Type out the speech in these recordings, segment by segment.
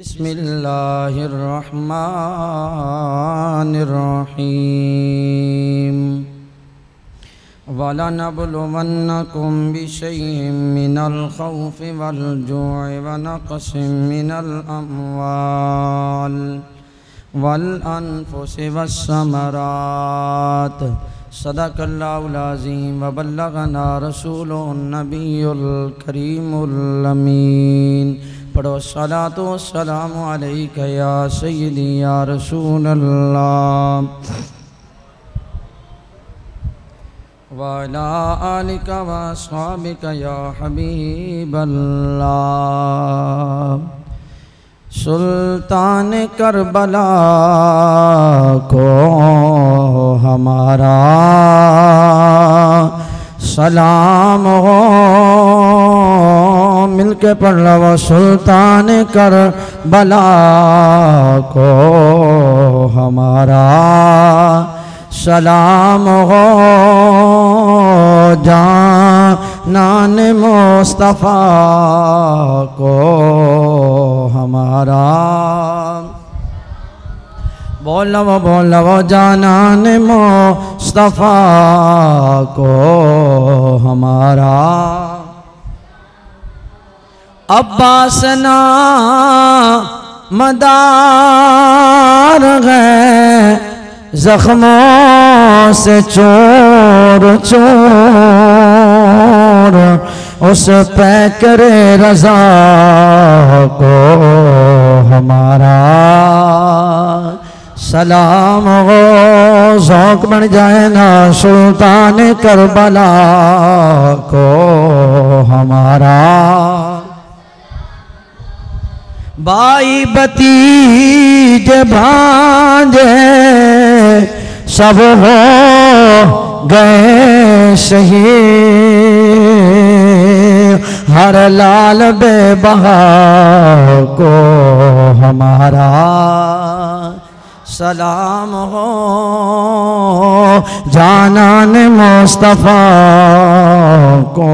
بسم اللہ الرحمن الرحیم وَلَنَبْلُوَنَّكُمْ بِشَيْءٍ مِّنَ الْخَوْفِ وَالْجُوعِ وَنَقْصٍ مِّنَ الْأَمْوَالِ وَالْأَنفُسِ وَالثَّمَرَاتِ صدق اللہ العظیم وبلغنا رسول النبی الکریم الامین پڑھو الصلاۃ والسلام علیک یا سیدی یا رسول اللہ وعلی آلک واصحابک یا حبیب اللہ سلطان کربلا کو ہمارا سلام ہو مل کے پڑھ لو سلطان کربلا کو ہمارا سلام ہو جانان مصطفیٰ کو ہمارا بولو جانان مصطفیٰ کو ہمارا عباس نامدار ہے زخموں سے چور چور اس پہ کرے رضا کو ہمارا سلام ہو ذوق بن جائے نا سلطان کربلا کو ہمارا بائی بتیج بھانجے سب ہو گئے شہید ہر لال بے بہا کو ہمارا سلام ہو جانان مصطفیٰ کو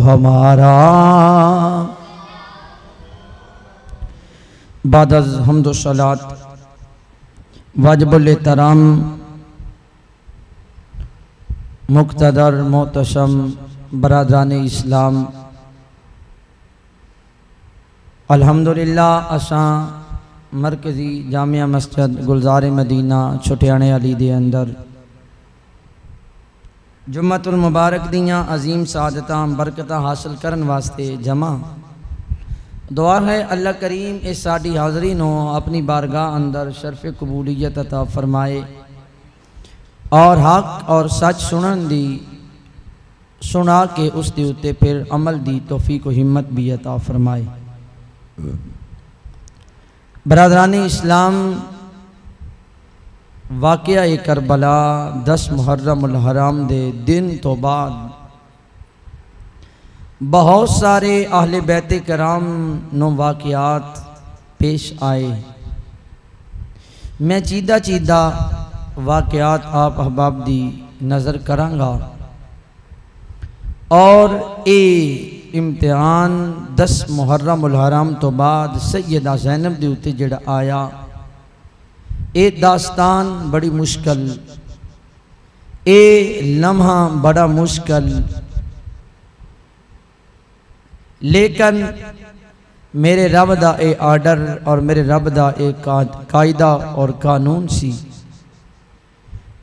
ہمارا بعد از حمد و صلات واجب الاحترام مقتدر محتشم برادران اسلام الحمدللہ اساں مرکزی جامعہ مسجد گلزار مدینہ چھٹیانے علی دے اندر جمعۃ المبارک دیاں عظیم سعادتاں برکتاں حاصل کرن واسطے جمع دعا ہے اللہ کریم اس ساڑی حاضرین ہو اپنی بارگاہ اندر شرف قبولیت عطا فرمائے اور حق اور سچ سنن دی سنا کے اس دی اتے پھر عمل دی توفیق و ہمت بھی عطا فرمائے برادران اسلام واقعہ کربلا 10 محرم الحرام دے دن تو بعد بہت سارے اہل بیت کرام نو واقعات پیش آئے میں چیدہ واقعات آپ احباب دی نظر کرانگا اور اے امتحان 10 محرم الحرام تو بعد سیدہ زینب دی اتے جڑا آیا اے داستان بڑی مشکل اے لمحہ بڑا مشکل لیکن میرے رب دا اے آرڈر اور میرے رب دا اے قاعدہ اور قانون سی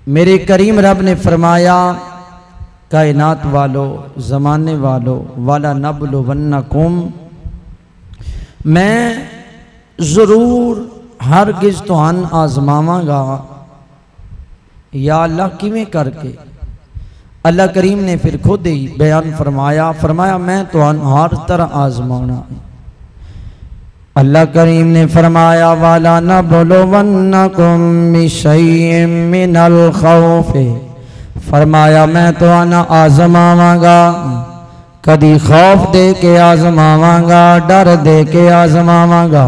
میرے کریم رب نے فرمایا کائنات والو زمانے والو وَلَنَبْلُوَنَّكُمْ میں ضرور ہرگز توہن آزماواں گا یا اللہ کیویں کر کے اللہ کریم نے پھر خود ہی بیان فرمایا میں توہن ہر طرح آزمانا اللہ کریم نے فرمایا وَلَنَبْلُوَنَّكُمْ بِشَيْءٍ مِّنَ الْخَوْفِ فرمایا میں توہن آزماواں گا کدی خوف دے کے آزماواں گا ڈر دے کے آزماواں گا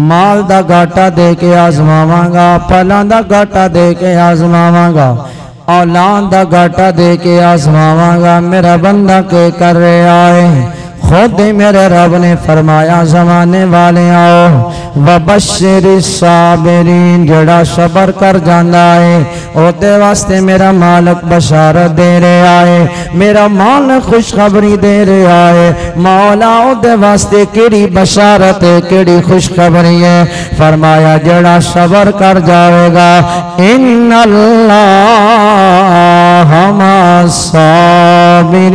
مال دا گاٹا دے کے آزماواں گا پھلان دا گاٹا دے کے آزماواں گا اولاد دا گاٹا دے کے آزماواں گا میرا بندہ کے کر رہے آئے خود میرے رب نے فرمایا زمانے والے آؤ وبشر الصابرین جڑا صبر کر جاندہ ہے او دے واسطے میرا مالک بشارت دے رہے آئے میرا مالک خوشخبری دے رہے آئے مولا او دے واسطے کیڑی بشارت ہے کیڑی خوشخبری ہے فرمایا جڑا صبر کر جاوے گا ان اللہ مع الصابرین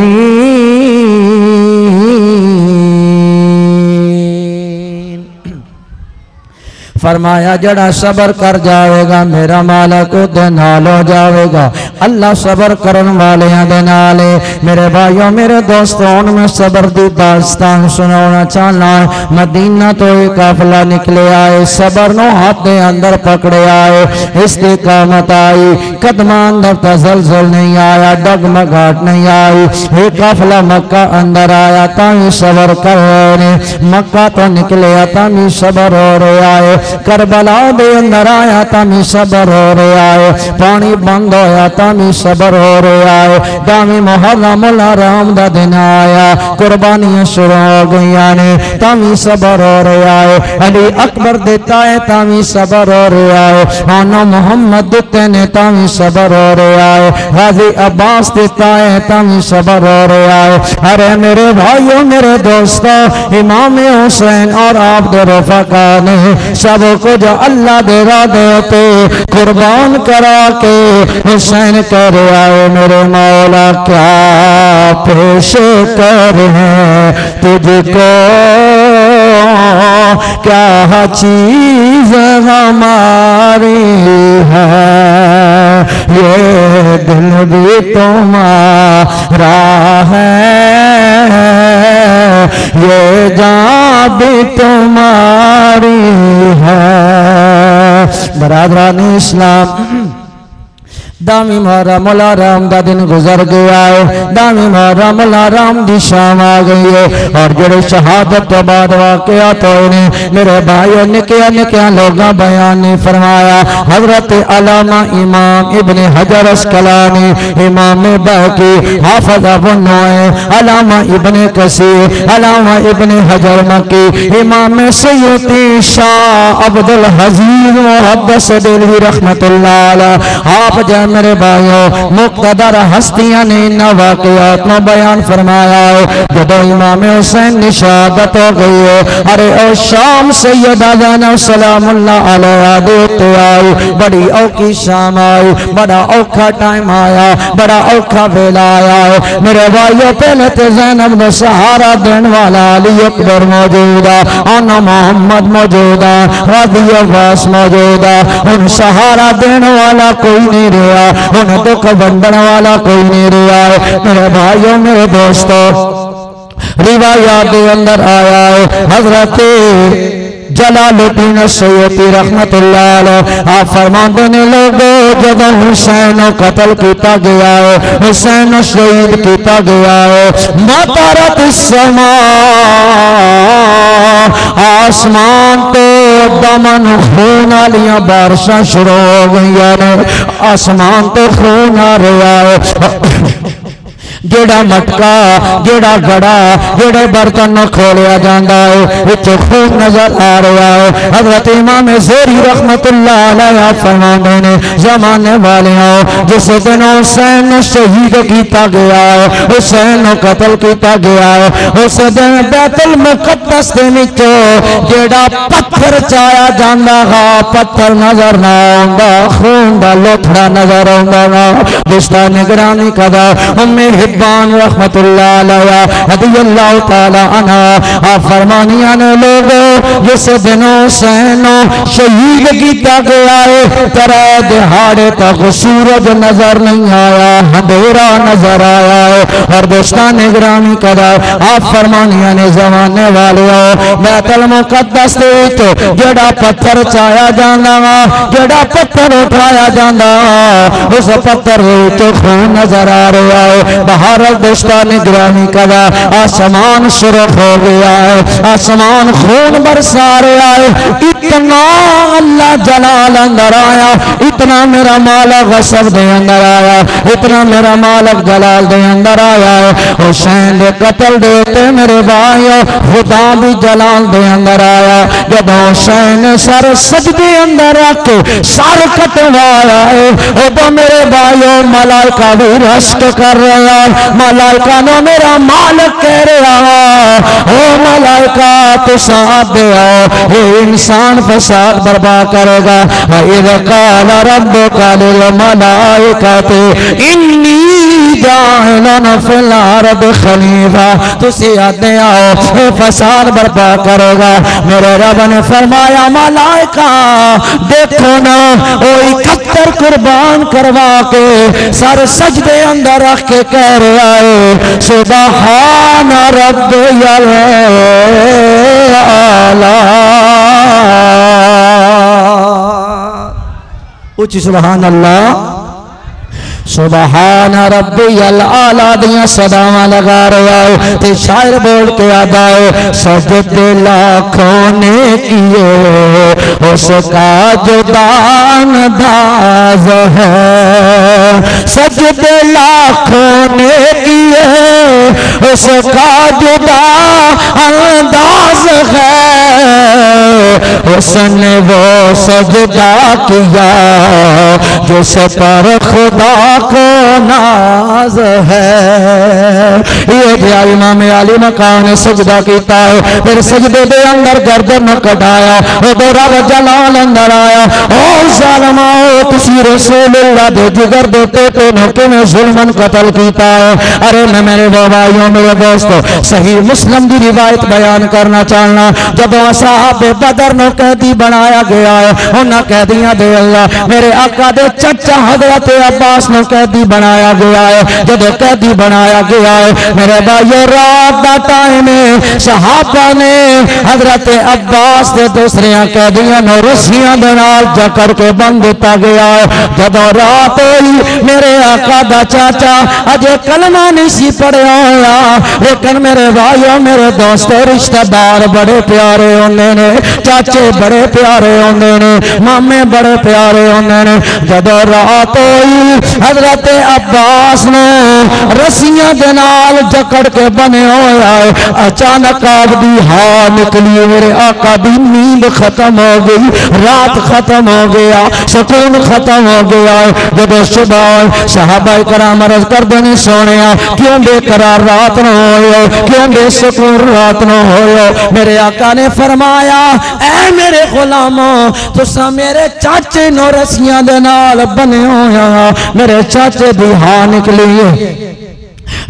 فرمایا جڑا صبر کر جاوے گا میرا مالک دے نال ہو جاوے گا اللہ صبر کرن والیاں دے نالے میرے بھائیوں میرے دوستوں میں صبر دی داستان سنانا چاہنا مدینہ تو ایک قافلہ نکلے آئے صبر نو ہاتھ دے اندر پکڑے آئے استقامت آئی قدمان اندر تزلزل نہیں آیا ڈگمگاٹ نہیں آئی ایک قافلہ مکہ اندر آیا تاہی صبر کر رہے مکہ تو نکلے تاہی صبر ہو رہے آئے کربلا دے اندر آیا تامی صبر ہو رہے آئے پانی بند ہویا تامی صبر ہو رہے آئے دامی محرم الحرام دا دن آیا قربانیاں شروع ہو گئی آنے تامی صبر ہو رہے آئے علی اکبر دیتا ہے تامی صبر ہو رہے آئے آنا محمد دیتے نے تامی صبر ہو رہے آئے غازی عباس دیتا ہے تامی صبر ہو رہے آئے ارے میرے بھائیوں میرے دوستوں امام حسین اور آپ دے رفقا نے سب کو جو اللہ دے رادے پہ قربان کرا کے حسین کر آئے میرے مولا کیا پیش کر ہیں تجھ کو کیا چیز ہماری ہے یہ دل بھی تمہارا ہے یہ جان بھی تمہاری ہے برادران اسلام دامی محرم الحرام دا دن گزر گیا ہے دامی محرم الحرام دی شام آ گئی ہے اور جڑے شہادت تو بعد واقعات ہوئے میرے بھائیوں نکیا لوگاں بیان نے فرمایا حضرت علامہ امام ابن حجر اسقلانی امام باقی حافظ ابو نعیم علامہ ابن کثیر علامہ ابن حجر مکی امام سیوطی شاہ عبدالحزیز محدث دلوی رحمت اللہ علیہ آپ جائے میرے بھائیوں مقتدر ہستیاں نے ان واقعات میں بیان فرمایا ہے جب امام حسین نے شہادت ہو گئی ہے ارے او شام سیدہ زینب سلام اللہ علیہ دیتے آئی بڑی اوکی شام آئی بڑا اوکھا ٹائم آیا بڑا اوکھا ویلا آیا ہے میرے بھائیوں پہلے تے زینب نے سہارا دین والا علی اکبر موجودہ آنا محمد موجودہ رضی عباس موجودہ ان سہارا دین والا کوئی نہیں رہا انہیں تو کبندن والا کوئی نہیں رہا ہے میرے بھائیوں میرے دوستوں روایات دے اندر آیا ہے حضرت جلال الدین سیوطی رحمت اللہ علیہ آپ فرمان دینے لوگوں جب حسین قتل کیتا گیا ہے حسین شہید کیتا گیا ہے مطرت السماء آسمان تو دمن خون آلیاں بارشاں شروع ہو گئی ہے آسمان تو خون آ رہا ہے جیڑا مٹکا جیڑا گڑا جیڑے برتن کھولیا جاندہ ہے وچے خون نظر آ رہا ہے حضرت امام زیری رحمت اللہ علیہ فرمانے نے زمانے والے ہوں جس دن حسین شہید کیتا گیا ہے حسین قتل کیتا گیا ہے اس دن بیت المقدس دے وچوں جیڑا پتھر چایا جاندہ گا پتھر نظر نہ آندا خون دا لوتھڑا نظر آندا گا دشتہ نگرانی کدا حبان رحمت اللہ علیہ رضی اللہ تعالی عنہ آپ فرمانیاں نے لوگوں جس دن حسین شہید کیتا گیا ہے ترے دہاڑے تک سورج نظر نہیں آیا اندھیرا نظر آیا ہے اور دوستان گرامی کرا آپ فرمانیاں نے زمانے والے ہو بیت المقدس تو جڑا پتھر چایا جانا جڑا پتھر اٹھایا جانا اس پتھر تو خون نظر آ رہا ہے بہار دوستان گرامی کرا آسمان سرخ ہو گیا ہے آسمان خون برسا رہا ہے. اتنا اللہ جلال اندر آیا, اتنا میرا مالک غصب دے اندر آیا, اتنا میرا مالک جلال دے اندر آیا ہے. حسین دے قتل دیتے میرے بھائیو خدا بھی جلال دے اندر آیا. جب حسین سر سجدے اندر رکھ کے سر کٹوایا ہے, ادھر میرے بھائیو ملائکہ بھی رشک کر رہا ہے. ملائکہ نے میرا مالک کہہ رہا, او ملائکہ تو ساتھ دے آؤ, یہ انسان فساد برباد کرے گا. وَإِذْ قَالَ رَبُّكَ لِلْمَلَائِكَةِ إِنِّي جَاعِلٌ فِي الْأَرْضِ خَلِیفَۃً, تو ساتھ دے آؤ, یہ فساد برباد کرے گا. میرے رب نے فرمایا ملائکہ دیکھو نا, وہ 71 قربان کروا کے سر سجدے اندر رکھ کے کہہ رہا ہے سبحان ربی الاعلی. اچھی سبحان اللہ, سبحان ربی الاعلی دیاں صداواں لگا رہا ہے. تے شاعر بول کے آدھا ہے سجدے لاکھوں نے کیے اس کا جدا انداز ہے. سجدے لاکھوں نے کیے اس کا جدا انداز ہے. اس نے وہ سجدہ کیا جس پر خدا کو ناز ہے. یہ جا امام علی مقام نے سجدہ کیتا ہے, پھر سجدے دے اندر گردن کٹایا, ادھر رب جلال اندر آیا. او ظالماؤ تسی رسول اللہ دے جگر دے ٹوٹے نو کیویں ظلمن قتل کیتا ہے. ارے میں میرے بھائیوں میرے دوستو صحیح مسلم دی روایت بیان کرنا چاہنا. جب اصحاب بدر نو قیدی بنایا گیا ہے, انہاں قیدیاں دے اللہ میرے آقا دے چچا حضرت عباس نو قیدی بنایا گیا ہے. جب قیدی بنایا گیا ہے میرے بھائیو رات دا ٹائم ہے, صحابہ نے حضرت عباس دے دوسرے قیدیاں نو رسیاں دے نال جکڑ کے بند دیتا گیا ہے. جب رات ہوئی میرے آقا دا چاچا اجے کلمہ نہیں سی پڑھیا ہویا, لیکن میرے بھائیو میرے دوستو رشتہ دار بڑے پیارے ہوندے نے, چاچے بڑے پیارے ہوندے نے, مامے بڑے پیارے ہوندے نے. جب رات ہوئی حضرت عباس نے رسیاں دے نال جکڑ کے بنے ہویا ہے. اچانک آپ دی ہاں نکلی, میرے آقا دی نیند ختم ہو گئی, رات ختم ہو گیا, سکون ختم ہو گیا ہے. جب صبح صحابہ کرام عرض کر دینے سونیا کیوں بے قرار رات نہ ہوئے, کیوں بے سکون رات نہ ہوئے. میرے آقا نے فرمایا اے میرے غلاموں تسا میرے چاچے نو رسیاں دے نال بنے ہویا, میرے چاچے دی ہاں نکلی ہے,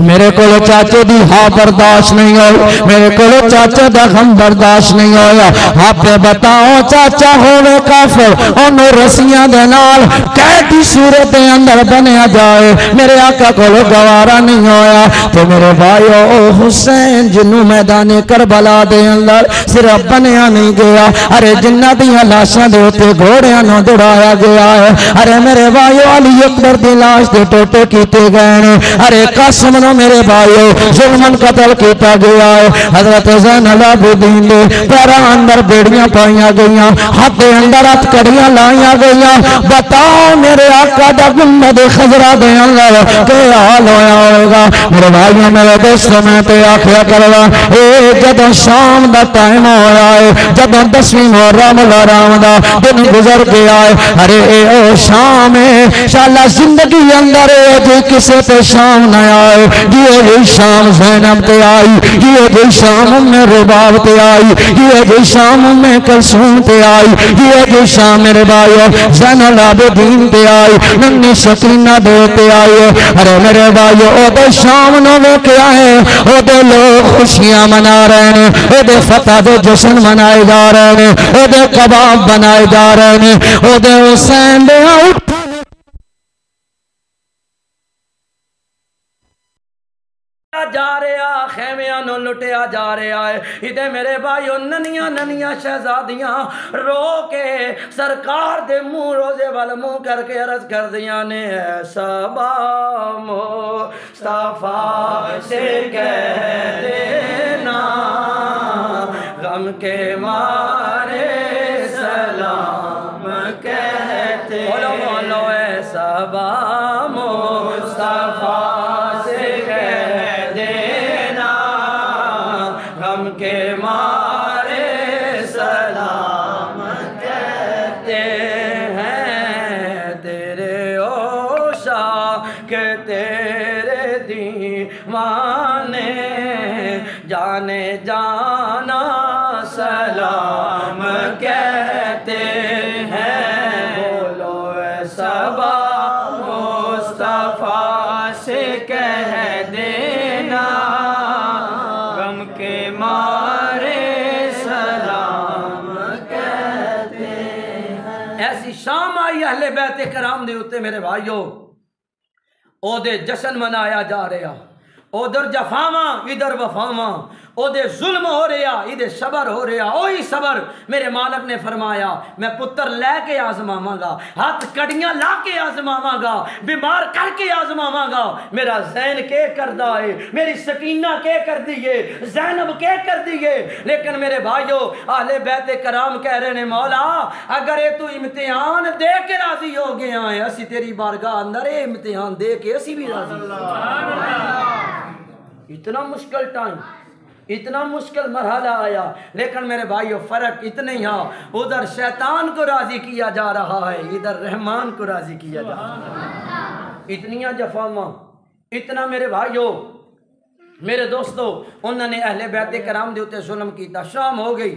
میرے کو چاچے دی ہاں برداشت نہیں ہوئی, میرے کو چاچے دا غم برداشت نہیں ہویا. آپ بتاؤ چاچا ہوئے کافر انہوں رسیاں دے نال قیدی صورت اندر بنیا جائے, میرے آقا کو گوارا نہیں ہویا. تو میرے بھائیو او حسین جنوں میدان کربلا دے اندر صرف بنیا نہیں گیا, ارے جنہ دیاں لاشاں دے ہوتے گھوڑیاں نہ دوڑایا گیا ہے. ارے میرے بھائیو علی اکبر دی لاش دے ٹوٹے کیتے گئے نے, ارے قاسم نو میرے بھائیو ظلمن قتل کیتا گیا ہے. حضرت زین العابدین دے پیراں اندر بیڑیاں پائیاں گئیاں, ہاتھ دے اندر ہتھ کڑیاں لائیاں گئیاں. بتاؤ میرے آقا دا گنبد خضرا دے اندر کہ حال ہویا ہوئے گا. میرے بھائیو میرے دوستوں میں تے آکھیا کروا اے جدوں شام دا ٹائم ہویا ہے, جدوں 10ویں محرم الحرام دا دن گزر گیا ہے, ارے اے او شام ہے انشاءاللہ زندگی اندر جو کسے تے شام نہ آئے. یہ شام زینب تے آئی, یہ شام میں رباب تے آئی, یہ شام میں کلثوم تے آئی, یہ شام میرے بھائیو زین العابدین تے آئی, ننی سکینہ دے تے آئی. ارے میرے بھائیو او دے شام نو ویکھیا ہے, او دے لوگ خوشیاں منا رہے ہیں, او دے فتح دے جشن منائے جا رہے ہیں, او دے کباب بنائے جا رہے ہیں, او دے حسین دے اٹھ جا رہا, خیمیاں نو لٹیا جا رہا ہے. ادھے میرے بھائیو ننیاں ننیاں شہزادیاں رو کے سرکار دے منہ روزے وال منہ کر کے عرض کر دیاں نے ایسا با مصطفیٰ سے کہہ دینا غم کے مارے سلام کہتے بولو بولو اے صبا مصطفیٰ سے کہہ دینا غم کے مارے سلام کہتے ہیں تیرے عاشق تیرے دیوانے جانے جانا سلام کہتے ہیں بولو اے صبا مصطفیٰ سے کہہ دینا غم کے مارے سلام کہتے ہیں ایسی شام آئی اہل بیت کرام دے اتے میرے بھائیو او دے جشن منایا جا رہا ادھر جفاواں ادھر وفاواں او دے ظلم ہو رہا ادھر صبر ہو رہا اوہی صبر میرے مالک نے فرمایا میں پتر لے کے آزماواں گا ہاتھ کڑیاں لا کے آزماواں گا بیمار کر کے آزماواں گا میرا زین کے کردہ ہے میری سکینہ کے کر دیئے زینب کے کر دیئے لیکن میرے بھائیو اہل بیت کرام کہہ رہے ہیں مولا اگر یہ تو امتحان دے کے راضی ہو گیا ہے اسی تیری بارگاہ اندر یہ امتحان دے کے اسی بھی راضی اتنا مشکل ٹائم اتنا مشکل مرحلہ آیا لیکن میرے بھائیو فرق اتنے ہی ادھر شیطان کو راضی کیا جا رہا ہے ادھر رحمان کو راضی کیا جا رہا ہے اتنیاں جفاواں اتنا میرے بھائیو میرے دوستو انہوں نے اہل بیت کرام دے اتے ظلم کیتا شام ہو گئی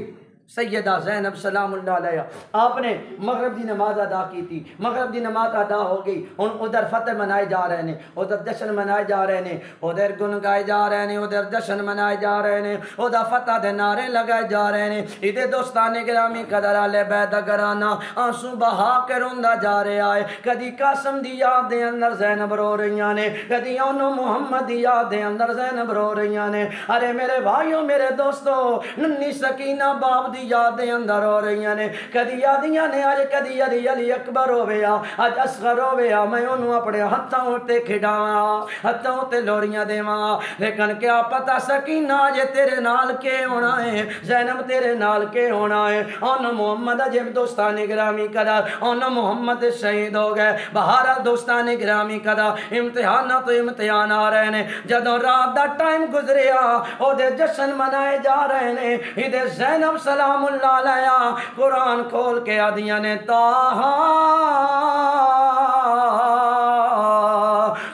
سیدہ زینب سلام اللہ علیہ آپ نے مغرب دی نماز ادا کی تھی مغرب دی نماز ادا ہو گئی ادھر فتح منائے جا رہے ہیں ادھر جشن منائے جا رہے ہیں ادھر گن گائے جا رہے ہیں ادھر جشن منائے جا رہے ہیں ادھر فتح دے نعرے لگائے جا رہے ہیں ادھر دوستان گرامی قدر اہل بیت گرانا آنسو بہا کے روندہ جا رہا ہے کدی قاسم دی یاد دے اندر زینب رو رہیاں نے کدی اونو محمد دی یاد دے اندر زینب رو رہیاں نے ارے میرے بھائیوں میرے دوستو ننی سکینہ باپ دی یاد دے اندر ہو رہی نے کدی یادیاں نے آج کدی علی اکبر ہویا آج اصغر ہویا میں انہوں اپنے ہتھوں تے کھڑاواں ہتھوں تے لوریاں دیواں لیکن کیا پتہ سکینہ آج تیرے نال کے ہونا ہے زینب تیرے نال کے ہونا ہے اون محمد جب دوستان گرامی قدر اون محمد شہید ہو گئے بہرحال دوستان گرامی قدر امتحانات تو امتحان آ رہے ہیں جدوں رات دا ٹائم گزریا او دے جشن منائے جا رہے ہیں ادھر زینب سلام اللہ علیہ قرآن کھول کے آدیاں نے تاہا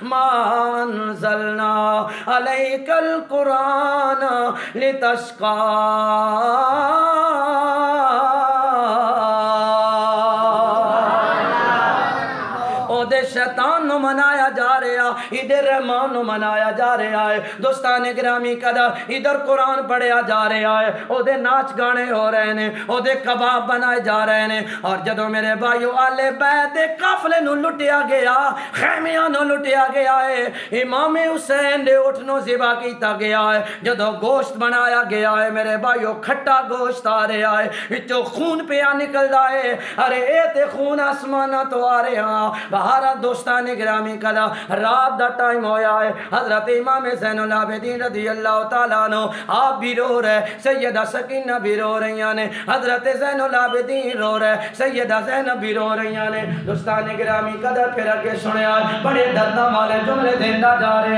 ما انزلنا علیک القرآن لتشقا شیطان نو منایا جا رہا ادھر رحمان نو منایا جا رہا ہے دوستان گرامی قدر ادھر قرآن پڑھیا جا رہا ہے او دے ناچ گانے ہو رہے ہیں او دے کباب بنائے جا رہے ہیں اور جدو میرے بھائیو اہل بیت قافلے نو لٹیا گیا خیمیاں نو لٹیا گیا ہے امام حسین دے اٹھ نو ذبح کیتا گیا ہے جدو گوشت بنایا گیا ہے میرے بھائیو کھٹا گوشت آ رہا ہے وچوں خون پیا نکل رہا ہے ارے اے تے خون آسمانہ تو آ رہا بہارا دوستان گرامی کلا رات دا ٹائم ہویا ہے حضرت امام زین العابدین رضی اللہ تعالیٰ عنہ آپ بھی رو رہے سیدہ سکینہ بھی رو رہی نے حضرت زین العابدین رو رہے سیدہ زینب بھی رو رہی نے دوستان گرامی قدر پھر اگے سنیا بڑے درداں والے جملے دیندہ جا رہے